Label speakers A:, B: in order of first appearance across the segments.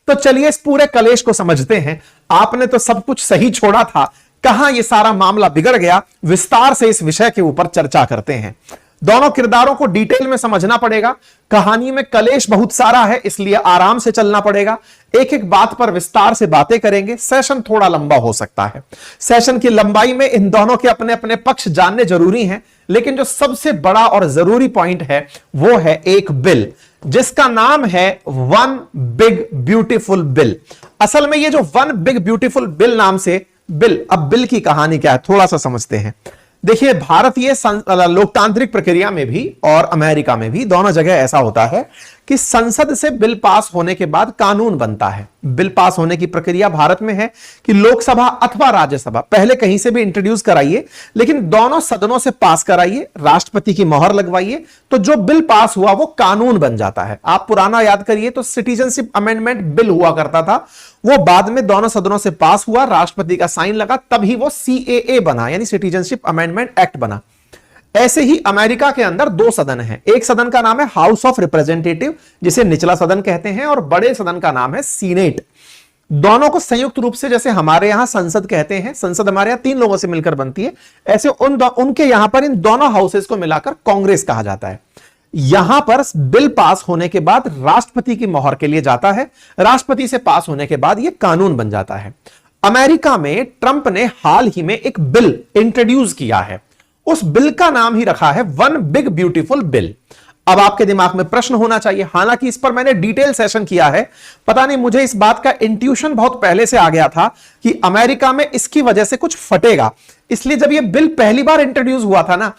A: तो चलिए इस पूरे कलेश को समझते हैं। आपने तो सब कुछ सही छोड़ा था, कहां यह सारा मामला बिगड़ गया, विस्तार से इस विषय के ऊपर चर्चा करते हैं। दोनों किरदारों को डिटेल में समझना पड़ेगा। कहानी में कलेश बहुत सारा है, इसलिए आराम से चलना पड़ेगा। एक एक बात पर विस्तार से बातें करेंगे। सेशन थोड़ा लंबा हो सकता है। सेशन की लंबाई में इन दोनों के अपने अपने पक्ष जानने जरूरी हैं, लेकिन जो सबसे बड़ा और जरूरी पॉइंट है वो है एक बिल जिसका नाम है वन बिग ब्यूटीफुल बिल। असल में ये जो वन बिग ब्यूटीफुल बिल नाम से बिल, अब बिल की कहानी क्या है थोड़ा सा समझते हैं। देखिए, भारतीय लोकतांत्रिक प्रक्रिया में भी और अमेरिका में भी दोनों जगह ऐसा होता है कि संसद से बिल पास होने के बाद कानून बनता है। बिल पास होने की प्रक्रिया भारत में है कि लोकसभा अथवा राज्यसभा, पहले कहीं से भी इंट्रोड्यूस कराइए, लेकिन दोनों सदनों से पास कराइए, राष्ट्रपति की मोहर लगवाइए, तो जो बिल पास हुआ वो कानून बन जाता है। आप पुराना याद करिए तो सिटीजनशिप अमेंडमेंट बिल हुआ करता था, वो बाद में दोनों सदनों से पास हुआ, राष्ट्रपति का साइन लगा, तभी वो सीएए बना, यानी सिटीजनशिप अमेंडमेंट एक्ट बना। ऐसे ही अमेरिका के अंदर दो सदन हैं। एक सदन का नाम है हाउस ऑफ रिप्रेजेंटेटिव, जिसे निचला सदन कहते हैं, और बड़े सदन का नाम है सीनेट। दोनों को संयुक्त रूप से, जैसे हमारे यहां संसद कहते हैं, संसद हमारे यहां 3 लोगों से मिलकर बनती है, ऐसे उनके यहां पर इन दोनों हाउसेस को मिलाकर कांग्रेस कहा जाता है। यहां पर बिल पास होने के बाद राष्ट्रपति की मोहर के लिए जाता है, राष्ट्रपति से पास होने के बाद यह कानून बन जाता है। अमेरिका में ट्रंप ने हाल ही में एक बिल इंट्रोड्यूस किया है, उस बिल का नाम ही रखा है वन बिग ब्यूटीफुल बिल। अब आपके दिमाग में प्रश्न होना चाहिए, हालांकि इस पर मैंने डिटेल सेशन किया है, पता नहीं मुझे इस बात का इंट्यूशन बहुत पहले से आ गया था कि अमेरिका में इसकी वजह से कुछ फटेगा, इसलिए जब यह बिल पहली बार इंट्रोड्यूस हुआ था ना,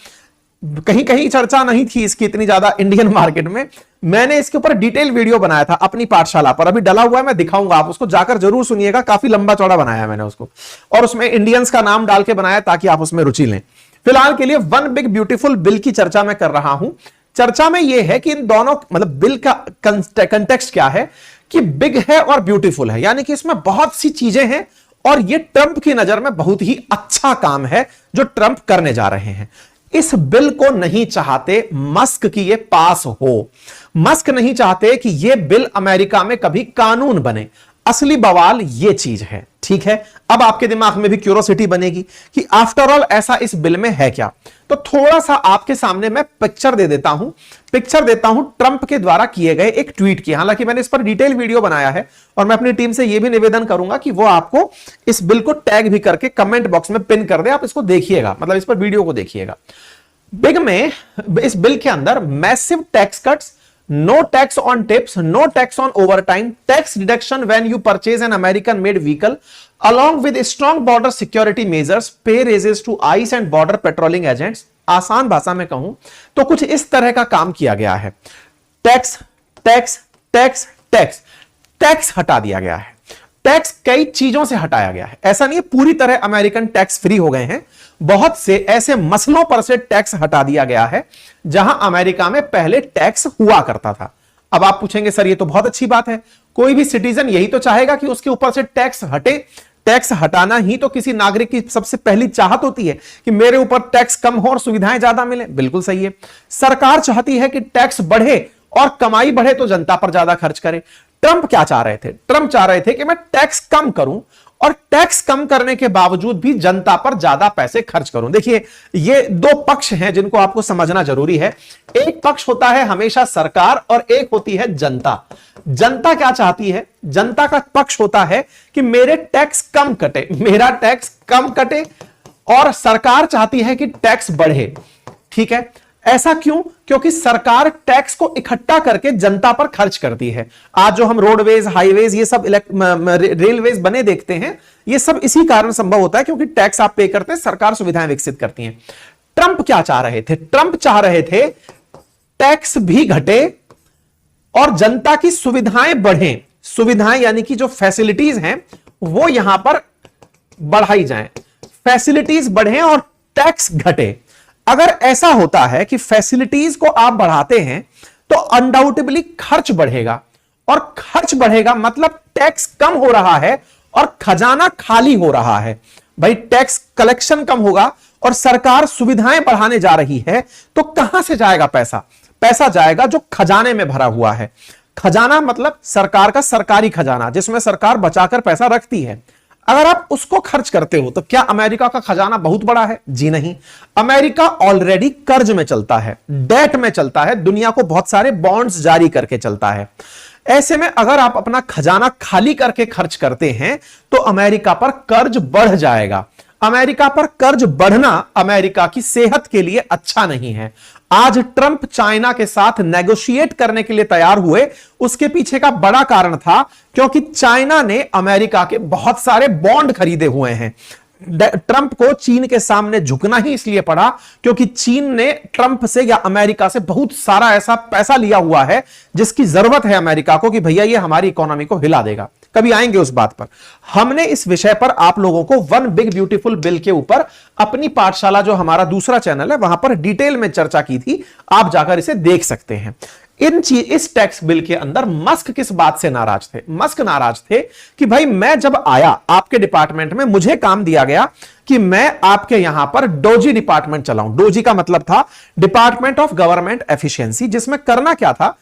A: कहीं कहीं चर्चा नहीं थी इसकी इतनी ज्यादा इंडियन मार्केट में। मैंने इसके ऊपर डिटेल वीडियो बनाया था अपनी पाठशाला पर, अभी डला हुआ है, मैं दिखाऊंगा, आप उसको जाकर जरूर सुनिएगा, काफी लंबा चौड़ा बनाया मैंने उसको, और उसमें इंडियंस का नाम डाल के बनाया ताकि आप उसमें रुचि लें। फिलहाल के लिए वन बिग ब्यूटीफुल बिल की चर्चा मैं कर रहा हूं। चर्चा में यह है कि इन दोनों, मतलब बिल का कंटेक्स्ट क्या है कि बिग है और ब्यूटीफुल है, यानी कि इसमें बहुत सी चीजें हैं और यह ट्रंप की नजर में बहुत ही अच्छा काम है जो ट्रंप करने जा रहे हैं। इस बिल को नहीं चाहते मस्क की ये पास हो, मस्क नहीं चाहते कि यह बिल अमेरिका में कभी कानून बने। असली बवाल यह चीज है, ठीक है। अब आपके दिमाग में भी क्यूरोसिटी बनेगी कि आफ्टर ऑल ऐसा इस बिल में है क्या, तो थोड़ा सा आपके सामने मैं पिक्चर देता हूं ट्रंप के द्वारा किए गए एक ट्वीट की। हालांकि मैंने इस पर डिटेल वीडियो बनाया है और मैं अपनी टीम से यह भी निवेदन करूंगा कि वो आपको इस बिल को टैग भी करके कमेंट बॉक्स में पिन कर दे, आप इसको देखिएगा, मतलब इस पर वीडियो को देखिएगा। बिग में इस बिल के अंदर massive tax cuts, no tax on tips, no tax on overtime, tax deduction when you purchase an American made vehicle, along with strong border security measures, pay raises to ICE and border patrolling agents। आसान भाषा में कहूं तो कुछ इस तरह का काम किया गया है। Tax tax tax tax tax हटा दिया गया है, टैक्स कई चीजों से हटाया गया है। ऐसा नहीं है पूरी तरह अमेरिकन टैक्स फ्री हो गए हैं, बहुत से ऐसे मसलों पर से टैक्स हटा दिया गया है जहां अमेरिका में पहले टैक्स हुआ करता था। अब आप पूछेंगे सर ये तो बहुत अच्छी बात है, कोई भी सिटीजन यही तो चाहेगा कि उसके ऊपर से टैक्स हटे। टैक्स हटाना ही तो किसी नागरिक की सबसे पहली चाहत होती है कि मेरे ऊपर टैक्स कम हो और सुविधाएं ज्यादा मिले। बिल्कुल सही है, सरकार चाहती है कि टैक्स बढ़े और कमाई बढ़े तो जनता पर ज्यादा खर्च करे। ट्रंप क्या चाह रहे थे? ट्रंप चाह रहे थे कि मैं टैक्स कम करूं और टैक्स कम करने के बावजूद भी जनता पर ज्यादा पैसे खर्च करूं। देखिए, ये दो पक्ष हैं जिनको आपको समझना जरूरी है। एक पक्ष होता है हमेशा सरकार और एक होती है जनता। जनता क्या चाहती है? जनता का पक्ष होता है कि मेरे टैक्स कम कटे, मेरा टैक्स कम कटे, और सरकार चाहती है कि टैक्स बढ़े। ठीक है, ऐसा क्यों? क्योंकि सरकार टैक्स को इकट्ठा करके जनता पर खर्च करती है। आज जो हम रोडवेज, हाईवेज, ये सब रेलवेज बने देखते हैं, ये सब इसी कारण संभव होता है क्योंकि टैक्स आप पे करते हैं, सरकार सुविधाएं विकसित करती हैं। ट्रंप क्या चाह रहे थे? ट्रंप चाह रहे थे टैक्स भी घटे और जनता की सुविधाएं बढ़े। सुविधाएं यानी कि जो फैसिलिटीज हैं वो यहां पर बढ़ाई जाएं, फैसिलिटीज बढ़े और टैक्स घटे। अगर ऐसा होता है कि फैसिलिटीज को आप बढ़ाते हैं तो अनडाउटेबली खर्च बढ़ेगा, और खर्च बढ़ेगा मतलब टैक्स कम हो रहा है और खजाना खाली हो रहा है। भाई टैक्स कलेक्शन कम होगा और सरकार सुविधाएं बढ़ाने जा रही है तो कहां से जाएगा पैसा? पैसा जाएगा जो खजाने में भरा हुआ है। खजाना मतलब सरकार का सरकारी खजाना, जिसमें सरकार बचाकर पैसा रखती है। अगर आप उसको खर्च करते हो तो क्या अमेरिका का खजाना बहुत बड़ा है? जी नहीं। अमेरिका ऑलरेडी कर्ज में चलता है, डेट में चलता है, दुनिया को बहुत सारे बॉन्ड्स जारी करके चलता है। ऐसे में अगर आप अपना खजाना खाली करके खर्च करते हैं तो अमेरिका पर कर्ज बढ़ जाएगा। अमेरिका पर कर्ज बढ़ना अमेरिका की सेहत के लिए अच्छा नहीं है। आज ट्रंप चाइना के साथ नेगोशिएट करने के लिए तैयार हुए, उसके पीछे का बड़ा कारण था क्योंकि चाइना ने अमेरिका के बहुत सारे बॉन्ड खरीदे हुए हैं। ट्रंप को चीन के सामने झुकना ही इसलिए पड़ा क्योंकि चीन ने ट्रंप से या अमेरिका से बहुत सारा ऐसा पैसा लिया हुआ है जिसकी जरूरत है अमेरिका को कि भैया ये हमारी इकोनॉमी को हिला देगा। कभी आएंगे उस बात पर। हमने इस विषय पर आप लोगों को वन बिग ब्यूटीफुल बिल के ऊपर अपनी पाठशाला, जो हमारा दूसरा चैनल है, वहां पर डिटेल में चर्चा की थी, आप जाकर इसे देख सकते हैं। इस टैक्स बिल के अंदर मस्क किस बात से नाराज थे? मस्क नाराज थे कि भाई मैं जब आया आपके डिपार्टमेंट में, मुझे काम दिया गया कि मैं आपके यहां पर डोजी डिपार्टमेंट चलाऊं। डोजी का मतलब था डिपार्टमेंट ऑफ गवर्नमेंट एफिशिएंसी, जिसमें करना क्या था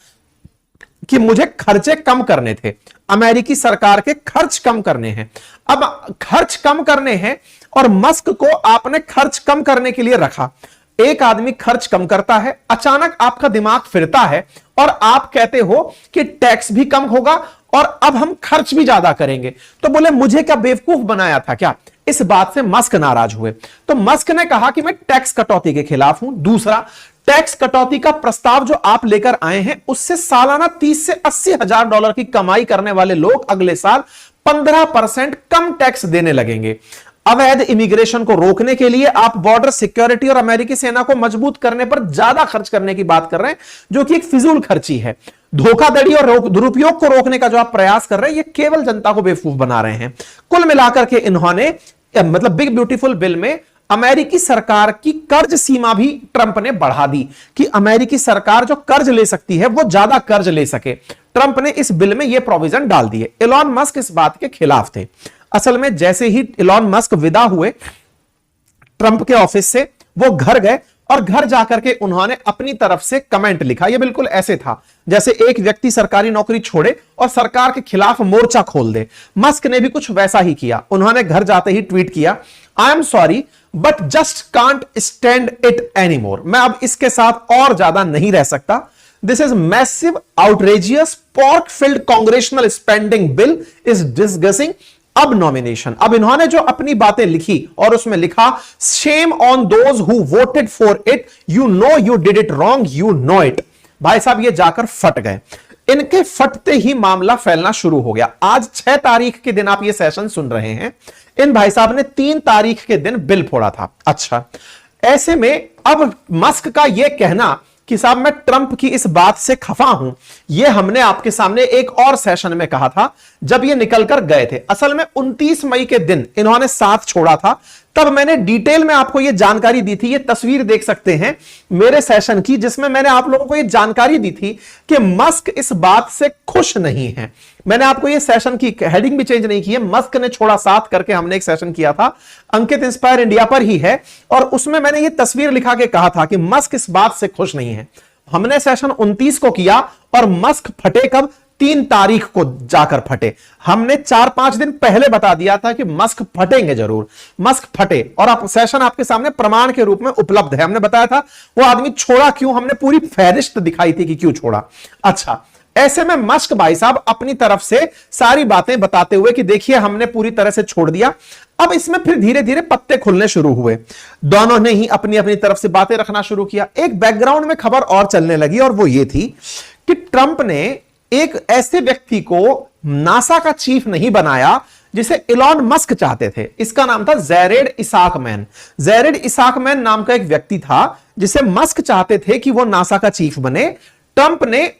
A: कि मुझे खर्चे कम करने थे, अमेरिकी सरकार के खर्च कम करने हैं। अब खर्च कम करने हैं और मस्क को आपने खर्च कम करने के लिए रखा। एक आदमी खर्च कम करता है, अचानक आपका दिमाग फिरता है और आप कहते हो कि टैक्स भी कम होगा और अब हम खर्च भी ज्यादा करेंगे। तो बोले मुझे क्या बेवकूफ बनाया था क्या? इस बात से मस्क नाराज हुए। तो मस्क ने कहा कि मैं टैक्स कटौती के खिलाफ हूं। दूसरा, टैक्स कटौती का प्रस्ताव जो आप लेकर आए हैं उससे सालाना 30 से 80 हजार डॉलर की कमाई करने वाले लोग अगले साल 15% कम टैक्स देने लगेंगे। अवैध इमिग्रेशन को रोकने के लिए आप बॉर्डर सिक्योरिटी और अमेरिकी सेना को मजबूत करने पर ज्यादा खर्च करने की बात कर रहे हैं, जो कि एक फिजूल खर्ची है। धोखाधड़ी और दुरुपयोग को रोकने का जो आप प्रयास कर रहे हैं, ये केवल जनता को बेवकूफ बना रहे हैं। कुल मिलाकर के इन्होंने मतलब बिग ब्यूटीफुल बिल में अमेरिकी सरकार की कर्ज सीमा भी ट्रंप ने बढ़ा दी कि अमेरिकी सरकार जो कर्ज ले सकती है वो ज्यादा कर्ज ले सके। ट्रंप ने इस बिल में यह प्रोविजन डाल दिए। इलॉन मस्क इस बात के खिलाफ थे। असल में जैसे ही इलॉन मस्क विदा हुए ट्रंप के ऑफिस से, वो घर गए और घर जाकर के उन्होंने अपनी तरफ से कमेंट लिखा। यह बिल्कुल ऐसे था जैसे एक व्यक्ति सरकारी नौकरी छोड़े और सरकार के खिलाफ मोर्चा खोल दे। मस्क ने भी कुछ वैसा ही किया। उन्होंने घर जाते ही ट्वीट किया, I am sorry but just can't stand it anymore. मैं अब इसके साथ और ज्यादा नहीं रह सकता। This is massive outrageous pork field congressional spending bill is disgusting. अब नॉमिनेशन, अब इन्होंने जो अपनी बातें लिखी और उसमें लिखा, shame on those who voted for it, you know you did it wrong, you know it. भाई साहब ये जाकर फट गए। इनके फटते ही मामला फैलना शुरू हो गया। आज 6 तारीख के दिन आप ये सेशन सुन रहे हैं, इन भाई साहब ने 3 तारीख के दिन बिल फोड़ा था। अच्छा, ऐसे में अब मस्क का यह कहना कि साहब मैं ट्रंप की इस बात से खफा हूं, यह हमने आपके सामने एक और सेशन में कहा था जब ये निकलकर गए थे। असल में 29 मई के दिन इन्होंने साथ छोड़ा था, तब मैंने डिटेल में आपको यह जानकारी दी थी। यह तस्वीर देख सकते हैं मेरे सेशन की, जिसमें मैंने आप लोगों को यह जानकारी दी थी कि मस्क इस बात से खुश नहीं है। मैंने आपको यह सेशन की हेडिंग भी चेंज नहीं की है, मस्क ने छोड़ा साथ करके हमने एक सेशन किया था, अंकित इंस्पायर इंडिया पर ही है, और उसमें मैंने यह तस्वीर लिखा के कहा था कि मस्क इस बात से खुश नहीं है। हमने सेशन 29 को किया और मस्क फटे कब? 3 तारीख को जाकर फटे। हमने 4-5 दिन पहले बता दिया था कि मस्क फटेंगे जरूर, मस्क फटे, और आप सेशन आपके सामने प्रमाण के रूप में उपलब्ध है। हमने बताया था वो आदमी छोड़ा क्यों, हमने पूरी फहरिस्त दिखाई थी कि क्यों छोड़ा। अच्छा, ऐसे में मस्क भाई साहब अपनी तरफ से सारी बातें बताते हुए कि देखिए हमने पूरी तरह से छोड़ दिया। अब इसमें फिर धीरे धीरे पत्ते खुलने शुरू हुए। दोनों ने ही अपनी अपनी तरफ से बातें रखना शुरू किया। एक बैकग्राउंड में खबर और चलने लगी और वो ये थी कि ट्रंप ने एक ऐसे व्यक्ति को नासा का चीफ नहीं बनाया जिसे इलॉन मस्क चाहते थे। इसका नाम था जैरेड इसाकमैन। जैरेड इसाकमैन नाम का एक व्यक्ति था जिसे मस्क चाहते थे कि वो नासा का चीफ बने। ट्रंप ने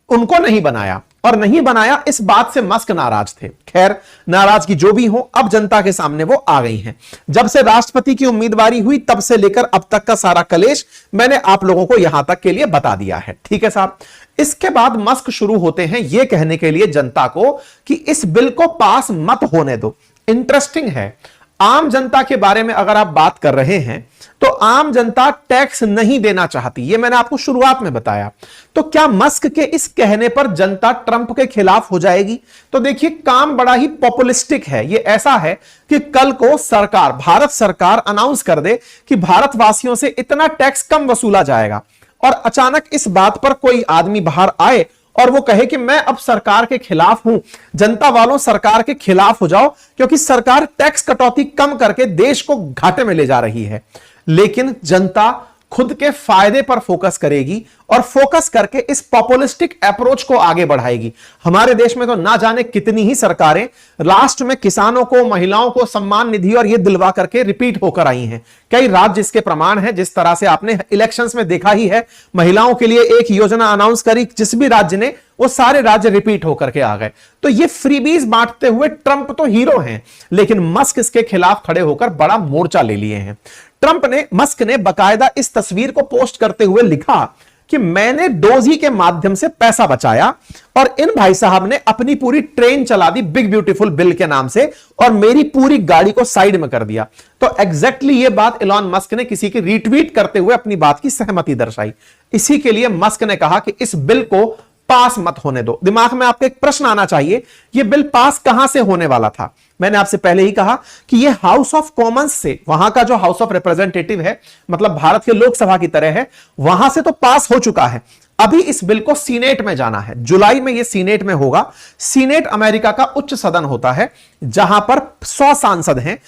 A: उनको नहीं बनाया, और नहीं बनाया इस बात से मस्क नाराज थे। खैर, नाराजगी जो भी हो, अब जनता के सामने वो आ गई हैं। जब से राष्ट्रपति की उम्मीदवारी हुई तब से लेकर अब तक का सारा कलेश मैंने आप लोगों को यहां तक के लिए बता दिया है। ठीक है साहब। इसके बाद मस्क शुरू होते हैं यह कहने के लिए जनता को कि इस बिल को पास मत होने दो। इंटरेस्टिंग है, आम जनता के बारे में अगर आप बात कर रहे हैं तो आम जनता टैक्स नहीं देना चाहती, यह मैंने आपको शुरुआत में बताया। तो क्या मस्क के इस कहने पर जनता ट्रंप के खिलाफ हो जाएगी? तो देखिए, काम बड़ा ही पॉपुलिस्टिक है। यह ऐसा है कि कल को सरकार, भारत सरकार अनाउंस कर दे कि भारतवासियों से इतना टैक्स कम वसूला जाएगा, और अचानक इस बात पर कोई आदमी बाहर आए और वो कहे कि मैं अब सरकार के खिलाफ हूं, जनता वालों सरकार के खिलाफ हो जाओ, क्योंकि सरकार टैक्स कटौती कम करके देश को घाटे में ले जा रही है। लेकिन जनता खुद के फायदे पर फोकस करेगी और फोकस करके इस पॉपुलिस्टिक अप्रोच को आगे बढ़ाएगी। हमारे देश में तो ना जाने कितनी ही सरकारें लास्ट में किसानों को, महिलाओं को सम्मान निधि और ये दिलवा करके रिपीट होकर आई हैं। कई राज्य इसके प्रमाण हैं। जिस तरह से आपने इलेक्शंस में देखा ही है, महिलाओं के लिए एक योजना अनाउंस करी जिस भी राज्य ने, वो सारे राज्य रिपीट होकर के आ गए। तो ये फ्रीबीज बांटते हुए ट्रंप तो हीरो हैं, लेकिन मस्क इसके खिलाफ खड़े होकर बड़ा मोर्चा ले लिए हैं। मस्क ने बकायदा इस तस्वीर को पोस्ट करते हुए लिखा कि मैंने डोजी के माध्यम से पैसा बचाया और इन भाई साहब ने अपनी पूरी ट्रेन चला दी बिग ब्यूटीफुल बिल के नाम से और मेरी पूरी गाड़ी को साइड में कर दिया। तो एग्जैक्टली ये बात इलॉन मस्क ने किसी की रीट्वीट करते हुए अपनी बात की सहमति दर्शाई। इसी के लिए मस्क ने कहा कि इस बिल को पास मत होने दो। दिमाग में आपके एक प्रश्न आना चाहिए, यह बिल पास कहां से होने वाला था? मैंने आपसे पहले ही कहा कि यह हाउस ऑफ कॉमन्स से, वहां का जो हाउस ऑफ रिप्रेजेंटेटिव है, मतलब भारत के लोकसभा की तरह है, वहां से तो पास हो चुका है। अभी इस बिल को सीनेट में जाना है। जुलाई में यह सीनेट में होगा। सीनेट अमेरिका का उच्च सदन होता है जहां पर 100 सांसद हैं।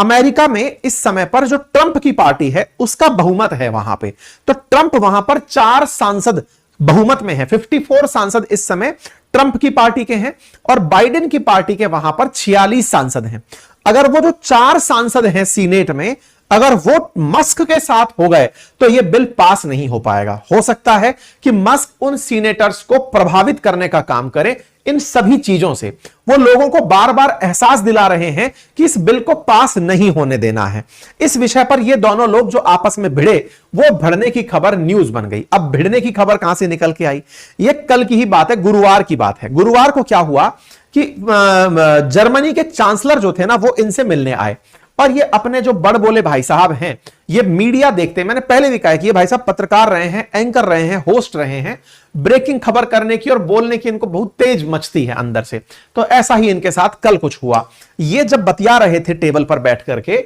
A: अमेरिका में इस समय पर जो ट्रंप की पार्टी है उसका बहुमत है वहां पे। तो ट्रंप वहां पर 4 सांसद बहुमत में है। 54 सांसद इस समय ट्रंप की पार्टी के हैं और बाइडेन की पार्टी के वहां पर 46 सांसद हैं। अगर वो जो 4 सांसद हैं सीनेट में, अगर वो मस्क के साथ हो गए तो ये बिल पास नहीं हो पाएगा। हो सकता है कि मस्क उन सीनेटर्स को प्रभावित करने का काम करे। इन सभी चीजों से वो लोगों को बार बार एहसास दिला रहे हैं कि इस बिल को पास नहीं होने देना है। इस विषय पर ये दोनों लोग जो आपस में भिड़े, वो भिड़ने की खबर न्यूज बन गई। अब भिड़ने की खबर कहां से निकल के आई? ये कल की ही बात है, गुरुवार की बात है। गुरुवार को क्या हुआ कि जर्मनी के चांसलर जो थे ना, वो इनसे मिलने आए और ये अपने जो बड़ बोले भाई साहब हैं, ये मीडिया देखते हैं। मैंने पहले भी कहा कि ये भाई साहब पत्रकार रहे हैं, एंकर रहे हैं, होस्ट रहे हैं। ब्रेकिंग खबर करने की और बोलने की इनको बहुत तेज मचती है अंदर से। तो ऐसा ही इनके साथ कल कुछ हुआ। ये जब बतिया रहे थे टेबल पर बैठ करके,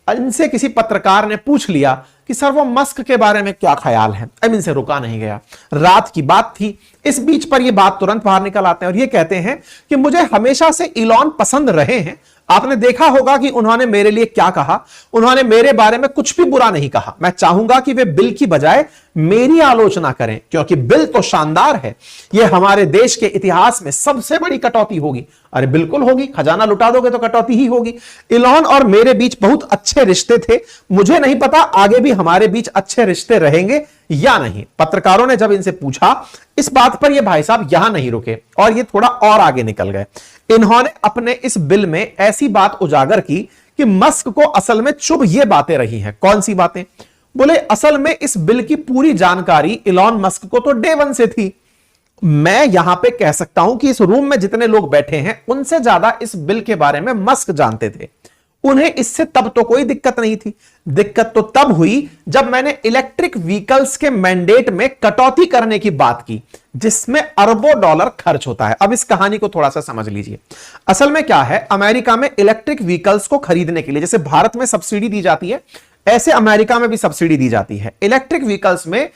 A: इनसे किसी पत्रकार ने पूछ लिया कि सर वो मस्क के बारे में क्या ख्याल है। अब इनसे रुका नहीं गया। रात की बात थी। इस बीच पर ये बात तुरंत बाहर निकल आते हैं और ये कहते हैं कि मुझे हमेशा से इलॉन पसंद रहे हैं। आपने देखा होगा कि उन्होंने मेरे लिए क्या कहा। उन्होंने मेरे बारे में कुछ भी बुरा नहीं कहा। मैं चाहूंगा कि वे बिल की बजाय मेरी आलोचना करें, क्योंकि बिल तो शानदार है। यह हमारे देश के इतिहास में सबसे बड़ी कटौती होगी। अरे बिल्कुल होगी, खजाना लुटा दोगे तो कटौती ही होगी। इलॉन और मेरे बीच बहुत अच्छे रिश्ते थे। मुझे नहीं पता आगे भी हमारे बीच अच्छे रिश्ते रहेंगे या नहीं। पत्रकारों ने जब इनसे पूछा, इस बात पर ये भाई साहब यहां नहीं रुके और ये थोड़ा और आगे निकल गए। इन्होंने अपने इस बिल में ऐसी बात उजागर की कि मस्क को असल में चुभ ये बातें रही हैं। कौन सी बातें? बोले असल में इस बिल की पूरी जानकारी इलॉन मस्क को तो डे वन से थी। मैं यहां पे कह सकता हूं कि इस रूम में जितने लोग बैठे हैं उनसे ज्यादा इस बिल के बारे में मस्क जानते थे। उन्हें इससे तब तो कोई दिक्कत नहीं थी। दिक्कत तो तब हुई जब मैंने इलेक्ट्रिक व्हीकल्स के मैंडेट में कटौती करने की बात की, जिसमें अरबों डॉलर खर्च होता है। अब इस कहानी को थोड़ा सा समझ लीजिए। असल में क्या है, अमेरिका में इलेक्ट्रिक व्हीकल्स को खरीदने के लिए जैसे भारत में सब्सिडी दी जाती है, ऐसे अमेरिका में भी सब्सिडी दी जाती है। इलेक्ट्रिक व्हीकल्स में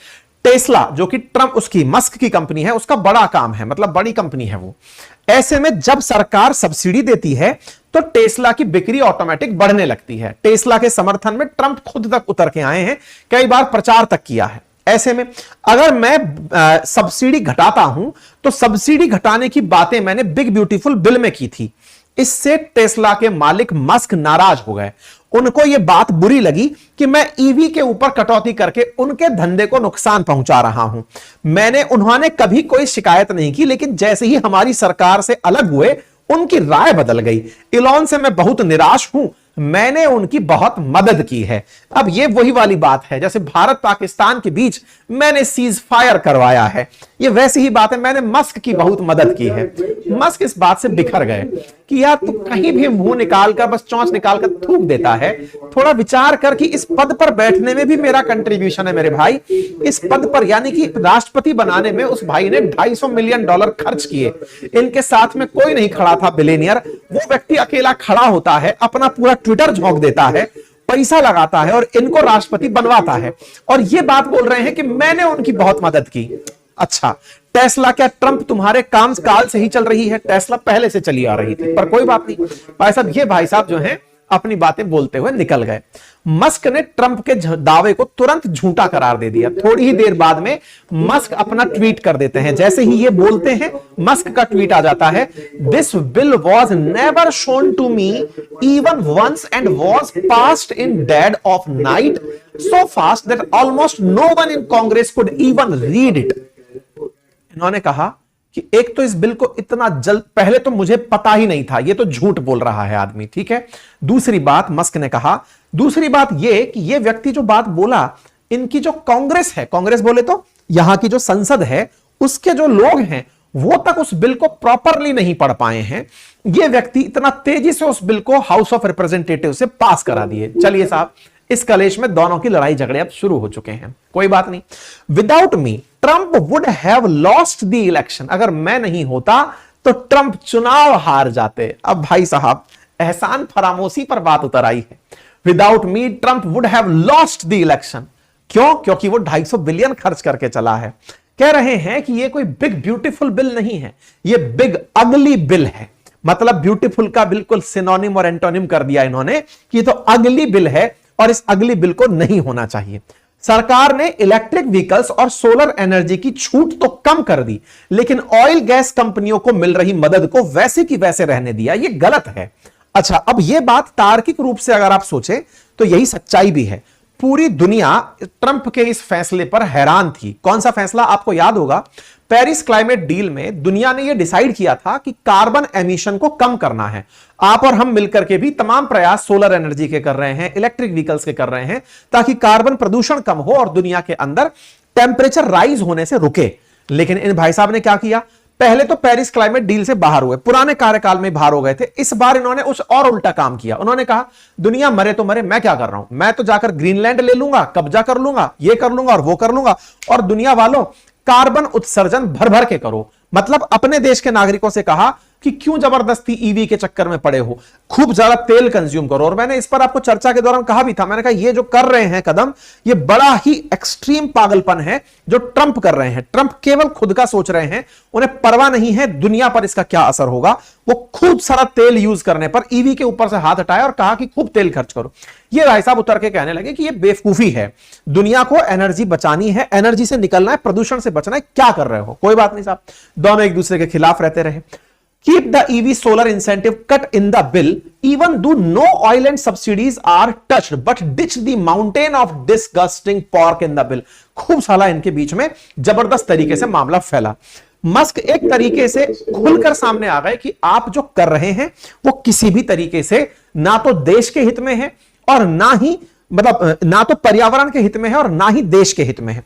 A: टेस्ला, जो कि ट्रंप उसकी मस्क की कंपनी है, उसका बड़ा काम है, मतलब बड़ी कंपनी है वो। ऐसे में जब सरकार सब्सिडी देती है तो टेस्ला की बिक्री ऑटोमेटिक बढ़ने लगती है। टेस्ला के समर्थन में ट्रंप खुद तक उतर के आए हैं, कई बार प्रचार तक किया है। ऐसे में अगर मैं सब्सिडी घटाता हूं तो सब्सिडी घटाने की बातें मैंने बिग ब्यूटीफुल बिल में की थी। इससे टेस्ला के मालिक मस्क नाराज हो गए। उनको यह बात बुरी लगी कि मैं ईवी के ऊपर कटौती करके उनके धंधे को नुकसान पहुंचा रहा हूं। उन्होंने कभी कोई शिकायत नहीं की, लेकिन जैसे ही हमारी सरकार से अलग हुए उनकी राय बदल गई। इलॉन से मैं बहुत निराश हूं, मैंने उनकी बहुत मदद की है। अब ये वही वाली बात है जैसे भारत पाकिस्तान के बीच मैंने सीज फायर करवाया है। ये वैसी ही बात है, मैंने मस्क की बहुत मदद की है। मस्क इस बात से बिखर गए कि यार तू कहीं भी मुंह निकालकर बस चौंच निकालकर थूक देता है, थोड़ा विचार कर कि इस पद पर बैठने में भी मेरा कंट्रीब्यूशन है मेरे भाई। इस पद पर यानी कि राष्ट्रपति बनाने में उस भाई ने $250 मिलियन खर्च किए, इनके साथ में कोई नहीं खड़ा था बिलियनियर, वो व्यक्ति अकेला खड़ा होता है, अपना पूरा ट्विटर झोंक देता है, पैसा लगाता है और इनको राष्ट्रपति बनवाता है, और ये बात बोल रहे हैं कि मैंने उनकी बहुत मदद की। अच्छा, टेस्ला क्या ट्रंप तुम्हारे काम काल से ही चल रही है? टेस्ला पहले से चली आ रही थी, पर कोई बात नहीं भाई साहब, ये भाई साहब जो हैं अपनी बातें बोलते हुए निकल गए। मस्क ने ट्रंप के दावे को तुरंत झूठा करार दे दिया। थोड़ी ही देर बाद में मस्क अपना ट्वीट कर देते हैं, जैसे ही ये बोलते हैं मस्क का ट्वीट आ जाता है, this bill was never shown to me even once and was passed in dead of night so fast that almost no one in Congress could even read it. इन्होंने कहा कि एक तो इस बिल को इतना जल्द, पहले तो मुझे पता ही नहीं था, ये तो झूठ बोल रहा है आदमी, ठीक है। दूसरी बात मस्क ने कहा, दूसरी बात ये कि ये व्यक्ति जो बात बोला, इनकी जो कांग्रेस है, कांग्रेस बोले तो यहां की जो संसद है, उसके जो लोग हैं वो तक उस बिल को प्रॉपरली नहीं पढ़ पाए हैं। ये व्यक्ति इतना तेजी से उस बिल को हाउस ऑफ रिप्रेजेंटेटिव से पास करा दिए। चलिए साहब, इस कलेश में दोनों की लड़ाई झगड़े अब शुरू हो चुके हैं, कोई बात नहीं। Without me Trump would have lost the election, अगर मैं नहीं होता तो ट्रंप चुनाव हार जाते। अब भाई साहब एहसान फरामोशी पर बात उतर आई है। Without me Trump would have lost the election. क्यों? क्योंकि वो 250 बिलियन खर्च करके चला है। कह रहे हैं कि ये कोई बिग ब्यूटीफुल बिल नहीं है, ये बिग अगली बिल है। मतलब ब्यूटीफुल का बिल्कुल सिनोनिम और एंटोनिम कर दिया इन्होंने कि ये तो अगली बिल है और इस अगली बिल को नहीं होना चाहिए। सरकार ने इलेक्ट्रिक व्हीकल्स और सोलर एनर्जी की छूट तो कम कर दी, लेकिन ऑयल गैस कंपनियों को मिल रही मदद को वैसे की वैसे रहने दिया, यह गलत है। अच्छा, अब यह बात तार्किक रूप से अगर आप सोचें तो यही सच्चाई भी है। पूरी दुनिया ट्रंप के इस फैसले पर हैरान थी। कौन सा फैसला? आपको याद होगा, पेरिस क्लाइमेट डील में दुनिया ने यह डिसाइड किया था कि कार्बन एमिशन को कम करना है। आप और हम मिलकर के भी तमाम प्रयास सोलर एनर्जी के कर रहे हैं, इलेक्ट्रिक व्हीकल्स के कर रहे हैं, ताकि कार्बन प्रदूषण कम हो और दुनिया के अंदर टेम्परेचर राइज होने से रुके। लेकिन इन भाई साहब ने क्या किया? पहले तो पेरिस क्लाइमेट डील से बाहर हुए, पुराने कार्यकाल में बाहर हो गए थे। इस बार इन्होंने उस और उल्टा काम किया। उन्होंने कहा दुनिया मरे तो मरे, मैं क्या कर रहा हूं, मैं तो जाकर ग्रीनलैंड ले लूंगा, कब्जा कर लूंगा, ये कर लूंगा और वो कर लूंगा, और दुनिया वालों कार्बन उत्सर्जन भर भर के करो। मतलब अपने देश के नागरिकों से कहा कि क्यों जबरदस्ती ईवी के चक्कर में पड़े हो, खूब ज्यादा तेल कंज्यूम करो। और मैंने इस पर आपको चर्चा के दौरान कहा भी था, मैंने कहा ये जो कर रहे हैं कदम, ये बड़ा ही एक्सट्रीम पागलपन है जो ट्रंप कर रहे हैं। ट्रंप केवल खुद का सोच रहे हैं, उन्हें परवाह नहीं है दुनिया पर इसका क्या असर होगा। वो खूब सारा तेल यूज करने पर ईवी के ऊपर से हाथ हटाया और कहा कि खूब तेल खर्च करो। ये भाई साहब उतर के कहने लगे कि ये बेवकूफी है, दुनिया को एनर्जी बचानी है, एनर्जी से निकलना है, प्रदूषण से बचना है, क्या कर रहे हो। कोई बात नहीं साहब, दोनों एक दूसरे के खिलाफ रहते रहे। Keep the EV solar incentive cut in the bill, even though no oil and subsidies are touched, but ditch the mountain of disgusting pork in the bill. खूब साला इनके बीच में जबरदस्त तरीके से मामला फैला। मस्क एक तरीके से खुलकर सामने आ गए कि आप जो कर रहे हैं वो किसी भी तरीके से ना तो देश के हित में है और ना ही ना तो पर्यावरण के हित में है और ना ही देश के हित में है।